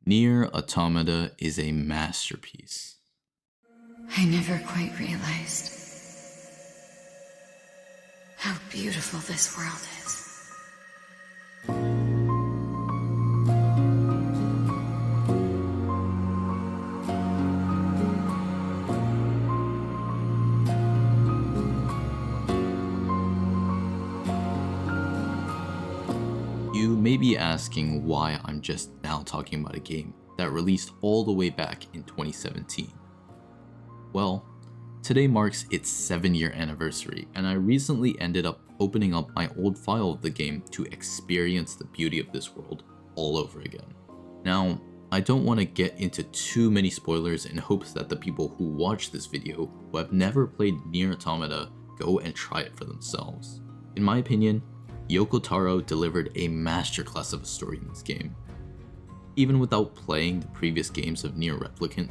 Nier Automata is a masterpiece. I never quite realized how beautiful this world is. You may be asking why I'm just now talking about a game that released all the way back in 2017. Well, today marks its 7-year anniversary, and I recently ended up opening up my old file of the game to experience the beauty of this world all over again. Now, I don't want to get into too many spoilers in hopes that the people who watch this video who have never played Nier Automata go and try it for themselves. In my opinion, Yoko Taro delivered a masterclass of a story in this game. Even without playing the previous games of Nier Replicant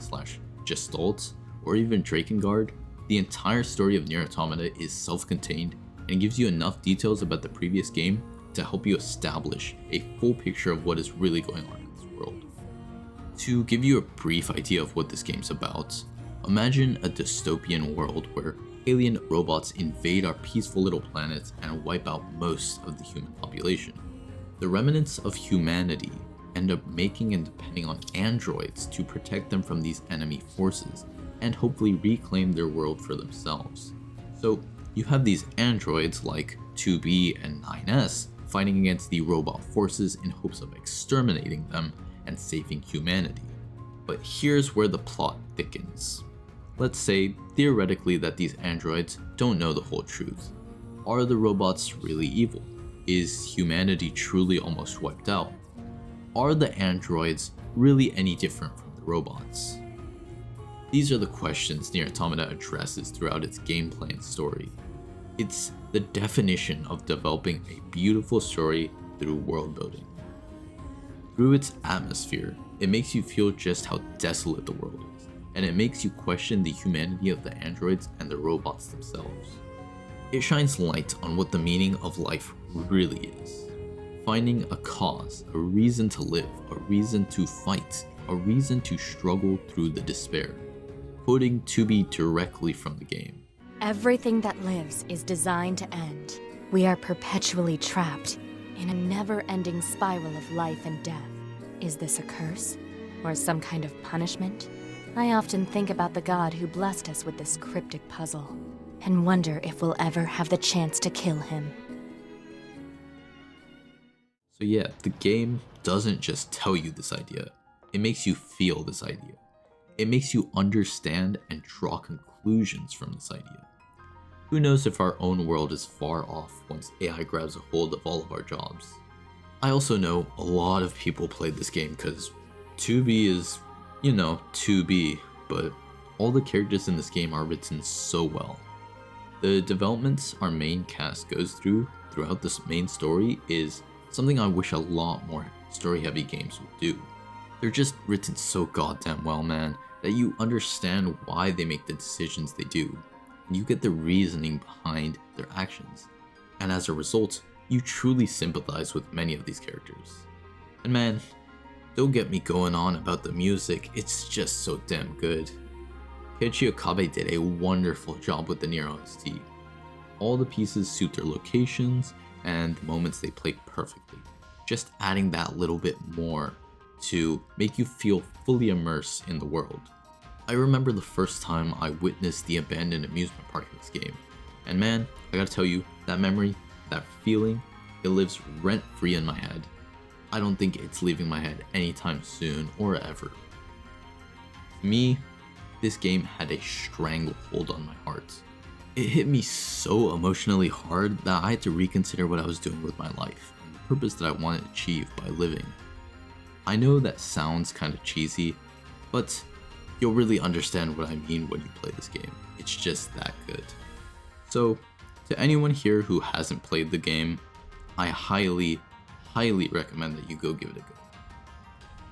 / Gestalt, or even Drakengard, the entire story of Nier Automata is self-contained and gives you enough details about the previous game to help you establish a full picture of what is really going on in this world. To give you a brief idea of what this game's about, imagine a dystopian world where alien robots invade our peaceful little planet and wipe out most of the human population. The remnants of humanity end up making and depending on androids to protect them from these enemy forces and hopefully reclaim their world for themselves. So you have these androids like 2B and 9S fighting against the robot forces in hopes of exterminating them and saving humanity. But here's where the plot thickens. Let's say, theoretically, that these androids don't know the whole truth. Are the robots really evil? Is humanity truly almost wiped out? Are the androids really any different from the robots? These are the questions Nier Automata addresses throughout its gameplay and story. It's the definition of developing a beautiful story through world building. Through its atmosphere, it makes you feel just how desolate the world is, and it makes you question the humanity of the androids and the robots themselves. It shines light on what the meaning of life really is. Finding a cause, a reason to live, a reason to fight, a reason to struggle through the despair. Quoting 2B directly from the game. Everything that lives is designed to end. We are perpetually trapped in a never-ending spiral of life and death. Is this a curse? Or some kind of punishment? I often think about the god who blessed us with this cryptic puzzle, and wonder if we'll ever have the chance to kill him. So yeah, the game doesn't just tell you this idea, it makes you feel this idea. It makes you understand and draw conclusions from this idea. Who knows if our own world is far off once AI grabs a hold of all of our jobs. I also know a lot of people played this game because 2B is, 2B, but all the characters in this game are written so well. The developments our main cast goes through throughout this main story is something I wish a lot more story-heavy games would do. They're just written so goddamn well, man, that you understand why they make the decisions they do, and you get the reasoning behind their actions. And as a result, you truly sympathize with many of these characters. And man, don't get me going on about the music, it's just so damn good. Keiichi Okabe did a wonderful job with the Nier OST. All the pieces suit their locations, and the moments they play perfectly, just adding that little bit more to make you feel fully immersed in the world. I remember the first time I witnessed the abandoned amusement park in this game, and man, I gotta tell you, that memory, that feeling, it lives rent-free in my head. I don't think it's leaving my head anytime soon or ever. To me, this game had a stranglehold on my heart. It hit me so emotionally hard that I had to reconsider what I was doing with my life and the purpose that I wanted to achieve by living. I know that sounds kind of cheesy, but you'll really understand what I mean when you play this game. It's just that good. So, to anyone here who hasn't played the game, I highly recommend that you go give it a go.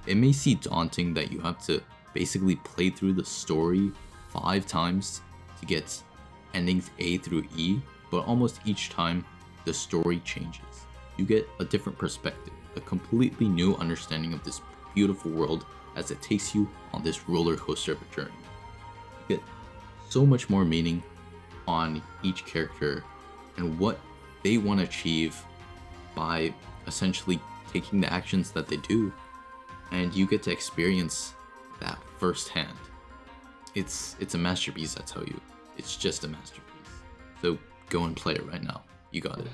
It may seem daunting that you have to basically play through the story 5 times to get endings A through E, but almost each time the story changes. You get a different perspective, a completely new understanding of this beautiful world as it takes you on this roller coaster of a journey. You get so much more meaning on each character and what they want to achieve by essentially taking the actions that they do, and you get to experience that firsthand. It's a masterpiece, I tell you. It's just a masterpiece. So go and play it right now. You got it.